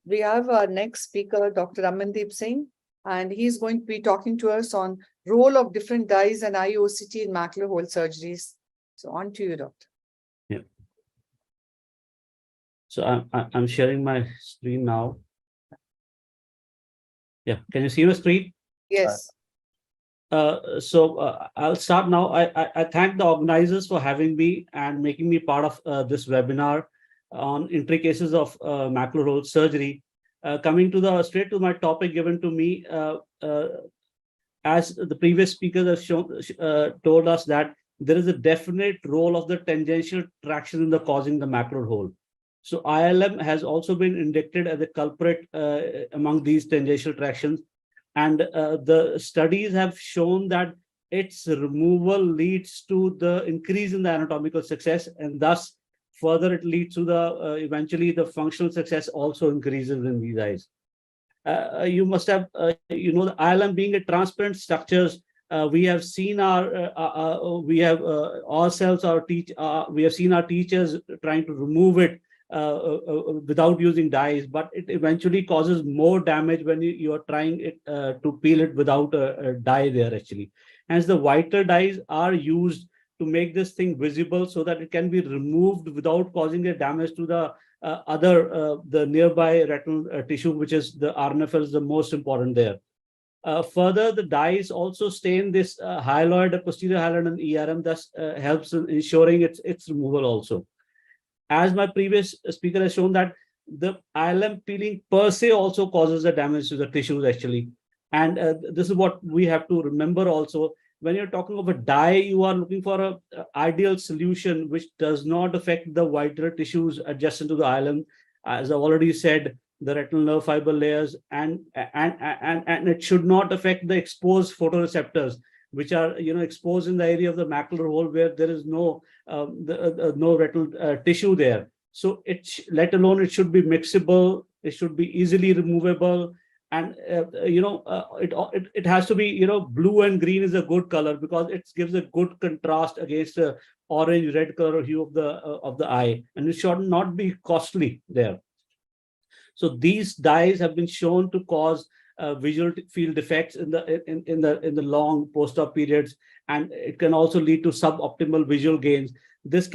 we have our next speaker, Dr. Amandeep Singh, and he's going to be talking to us on role of different dyes and IOCT in macular hole surgeries. So on to you, Doctor. Yeah. So I'm sharing my screen now. Yeah, can you see my screen? Yes. I'll start now. I thank the organizers for having me and making me part of this webinar on intricacies of macular hole surgery. Coming to the straight to my topic given to me, as the previous speakers have told us that there is a definite role of the tangential traction in the causing the macular hole. So ILM has also been indicted as a culprit among these tangential tractions. And the studies have shown that its removal leads to the increase in the anatomical success, and thus further it leads to the eventually the functional success also increases in these eyes. You must have, the ILM being a transparent structures. We have seen we have ourselves, we have seen our teachers trying to remove it without using dyes, but it eventually causes more damage when you are trying it to peel it without a dye there actually. Hence, the whiter dyes are used to make this thing visible so that it can be removed without causing a damage to the nearby retinal tissue, which is the RNFL is the most important there. Further, the dyes also stain this hyaloid, posterior hyaloid and ERM, thus helps in ensuring its removal also. As my previous speaker has shown that the ILM peeling per se also causes the damage to the tissues actually. And this is what we have to remember also. When you're talking of a dye, you are looking for a ideal solution which does not affect the whiter tissues adjacent to the ILM. As I've already said, the retinal nerve fiber layers, and it should not affect the exposed photoreceptors, which are exposed in the area of the macular hole where there is no retinal tissue there. So let alone it should be mixable, it should be easily removable, and it has to be blue and green is a good color because it gives a good contrast against the orange red color hue of the eye, and it should not be costly there. So these dyes have been shown to cause visual field defects in the long post-op periods, and it can also lead to suboptimal visual gains. This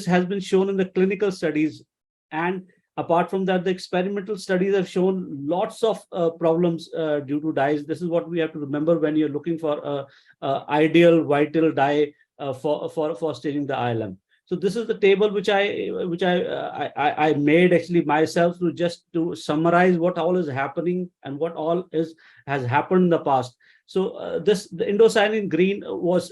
has been shown in the clinical studies, and apart from that, the experimental studies have shown lots of problems due to dyes. This is what we have to remember when you're looking for ideal vital dye for staining the ILM. So this is the table which I made actually myself to summarize what all is happening and what all has happened in the past. So the indocyanine green was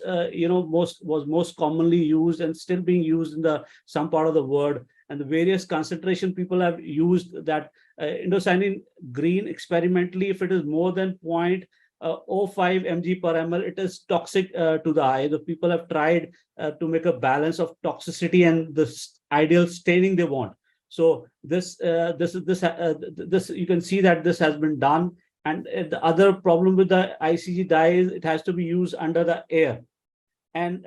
most commonly used and still being used in some part of the world, and the various concentration people have used that indocyanine green experimentally. If it is more than 0.05 mg per ml, it is toxic to the eye. The people have tried to make a balance of toxicity and the ideal staining they want. So this you can see that this has been done. And the other problem with the ICG dye is it has to be used under the air. And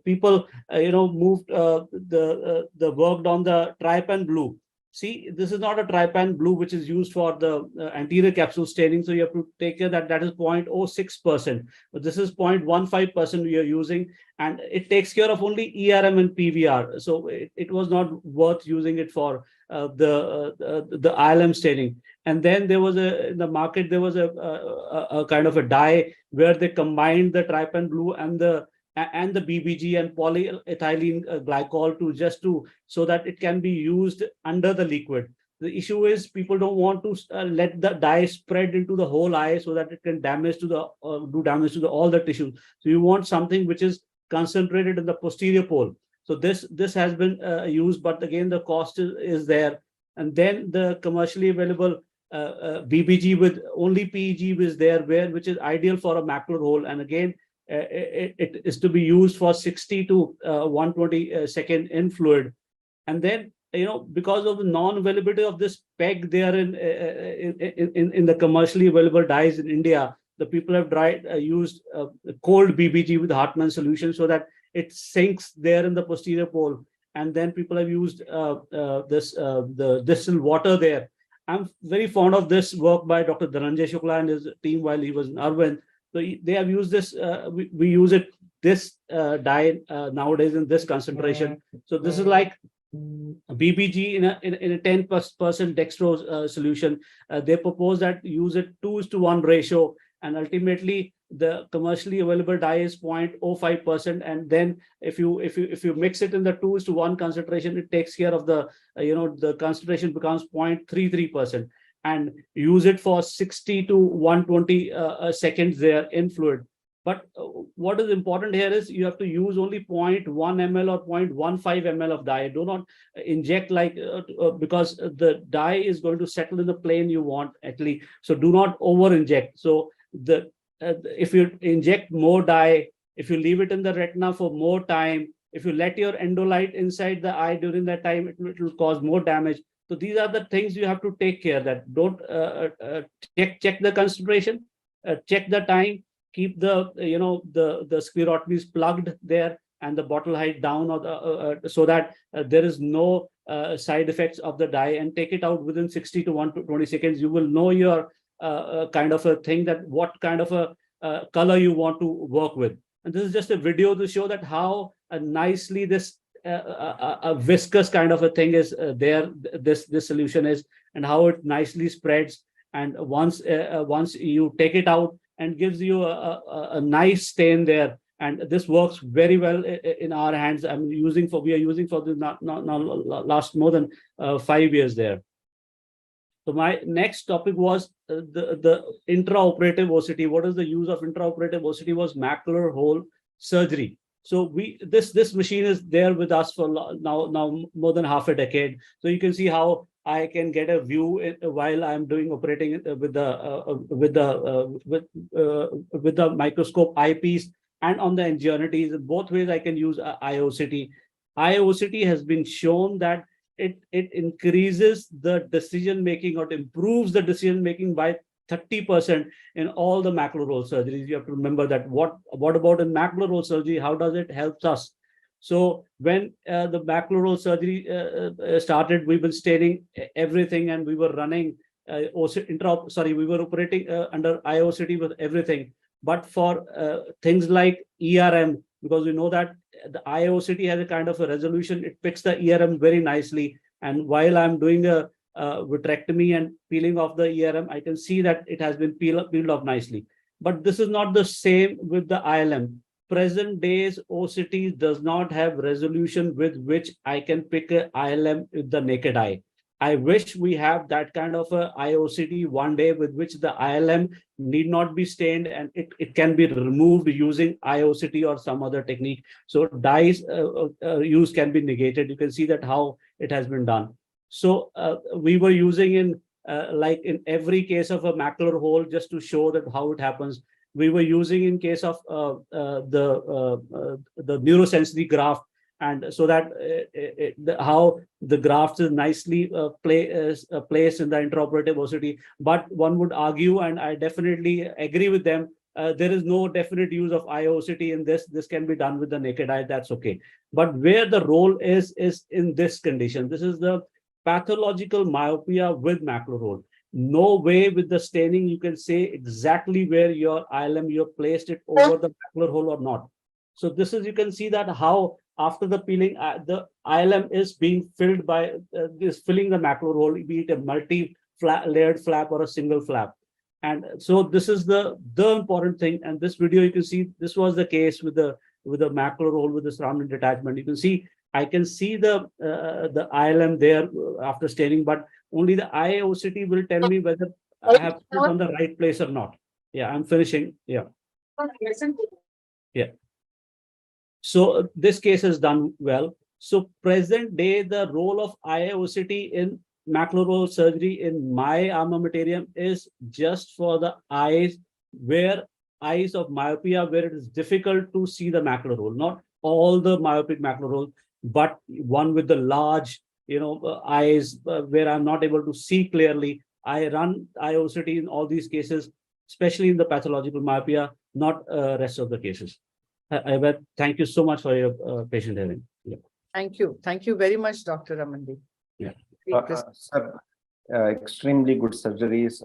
people moved the worked on the trypan blue. See, this is not a trypan blue which is used for the anterior capsule staining, so you have to take care that is 0.06%, but this is 0.15% we are using, and it takes care of only ERM and PVR. So it was not worth using it for the ILM staining. And then there was in the market there was a kind of a dye where they combined the trypan blue and the BBG and polyethylene glycol so that it can be used under the liquid. The issue is people don't want to let the dye spread into the whole eye so that it can do damage to all the tissues. So you want something which is concentrated in the posterior pole. So this has been used, but again the cost is there. And then the commercially available BBG with only PEG is there, which is ideal for a macular hole, and again it is to be used for 60 to 120 second in fluid. And then because of the non-availability of this PEG there in the commercially available dyes in India, the people have used cold BBG with Hartmann solution so that it sinks there in the posterior pole. and then people have used the distilled water there. I'm very fond of this work by Dr. Dhananjay Shukla and his team while he was in Arvind. So they have used this. We use it this dye nowadays in this concentration. So this is like BBG in a 10% dextrose solution. They propose that use it 2:1 ratio, and ultimately the commercially available dye is 0.05%. And then if you mix it in the 2:1 concentration, it takes care of the the concentration becomes 0.33%, and use it for 60 to 120 seconds there in fluid. But what is important here is you have to use only 0.1 ml or 0.15 ml of dye. Do not inject because the dye is going to settle in the plane you want actually. So do not over inject. So if you inject more dye, if you leave it in the retina for more time, if you let your endolight inside the eye during that time, it will cause more damage. So these are the things you have to take care that don't check the concentration, check the time, keep the the sclerotomies plugged there and the bottle height down, or so that there is no side effects of the dye, and take it out within 60 to 120 seconds. You will know your kind of a thing, that what kind of a color you want to work with. And this is just a video to show that how nicely this a viscous kind of a thing is there. This solution is, and how it nicely spreads. And once you take it out, and gives you a nice stain there. And this works very well in our hands. We are using for the last more than 5 years there. So my next topic was the intraoperative OCT. What is the use of intraoperative OCT? Was macular hole surgery. So this machine is there with us for now more than half a decade. So you can see how I can get a view while I'm operating with the microscope eyepiece and on the angioities. In both ways, I can use IOCT. IOCT has been shown that it increases the decision making, or it improves the decision making by 30% in all the macular hole surgeries. You have to remember that. What about in macular hole surgery? How does it help us? So when the macular hole surgery started, we've been staining everything, and we were running we were operating under IOCT with everything. But for things like ERM, because we know that the IOCT has a kind of a resolution, it picks the ERM very nicely. And while I'm doing a vitrectomy and peeling off the ERM, I can see that it has been peeled off nicely. But this is not the same with the ILM. Present days OCT does not have resolution with which I can pick a ILM with the naked eye. I wish we have that kind of a IOCT one day, with which the ILM need not be stained, and it can be removed using IOCT or some other technique. So dyes use can be negated. You can see that how it has been done. So we were using in like in every case of a macular hole, just to show that how it happens. We were using in case of the neurosensory graft, and so that how the graft is nicely placed in the intraoperative OCT. But one would argue, and I definitely agree with them, there is no definite use of IOCT in this. This can be done with the naked eye, that's okay. But where the role is in this condition. This is the pathological myopia with macular hole. No way with the staining you can say exactly where your ILM, you have placed it over the macular hole or not. So this is, you can see that how after the peeling, the ILM is being filled by filling the macular hole, be it a multi-layered flap or a single flap. And so this is the important thing. And this video, you can see this was the case with the macular hole with the surrounding detachment. You can see, I can see the ILM there after staining, but only the IOCT will tell me whether I have put on the right place or not. Yeah, I'm finishing. Yeah. Yeah. So this case is done well. So present day, the role of IOCT in macular hole surgery in my armamentarium is just for the eyes of myopia, where it is difficult to see the macular hole. Not all the myopic macular hole, but one with the large, eyes where I'm not able to see clearly. I run IOCT in all these cases, especially in the pathological myopia, not rest of the cases. Thank you so much for your patient hearing. Yeah. Thank you. Thank you very much, Dr. Ramandeep. Yeah. Sir, extremely good surgeries.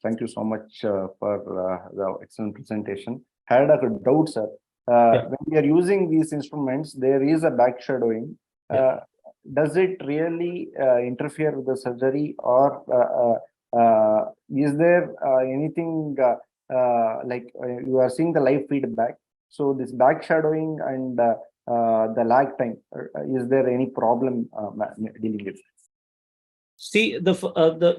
Thank you so much for the excellent presentation. Had a doubt, sir. When we are using these instruments, there is a back shadowing. Does it really interfere with the surgery, or is there anything like you are seeing the live feedback? So this back shadowing and the lag time, is there any problem dealing with? See,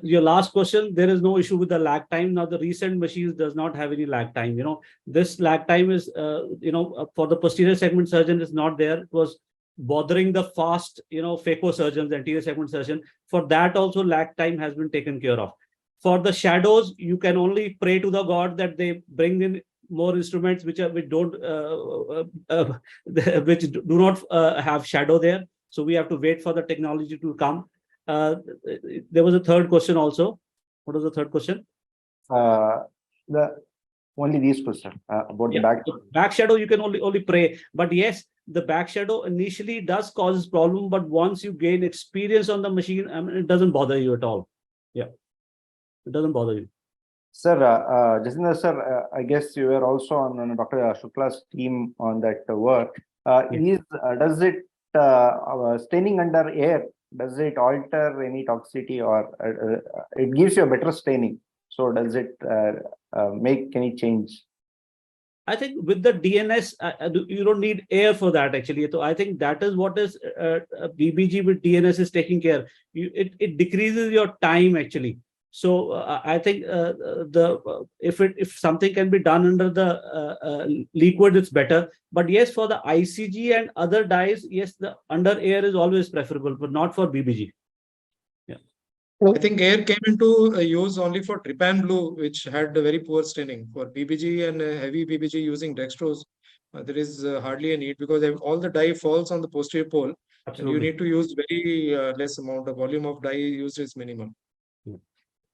your last question, there is no issue with the lag time. Now, the recent machines does not have any lag time. This lag time is, for the posterior segment surgeon is not there. It was bothering the fast, phaco surgeons, anterior segment surgeon. For that also, lag time has been taken care of. For the shadows, you can only pray to the God that they bring in more instruments which do not have shadow there. So we have to wait for the technology to come. There was a third question also. What was the third question? Only these questions about the back. Back shadow, you can only pray. But yes, the back shadow initially does cause problem, but once you gain experience on the machine, it doesn't bother you at all. Yeah, it doesn't bother you. Sir, Jasindra sir, I guess you were also on Dr. Shukla's team on that work. Does it staining under air? Does it alter any toxicity, or it gives you a better staining? So does it make any change? I think with the DNS, you don't need air for that actually. So I think that is what is BBG with DNS is taking care. It decreases your time actually. So I think if something can be done under the liquid, it's better. But yes, for the ICG and other dyes, yes, the under air is always preferable, but not for BBG. Yeah. I think air came into use only for trypan blue, which had a very poor staining. For BBG and heavy BBG using dextrose, there is hardly a need, because all the dye falls on the posterior pole. Absolutely. And you need to use very less amount. The volume of dye used is minimal.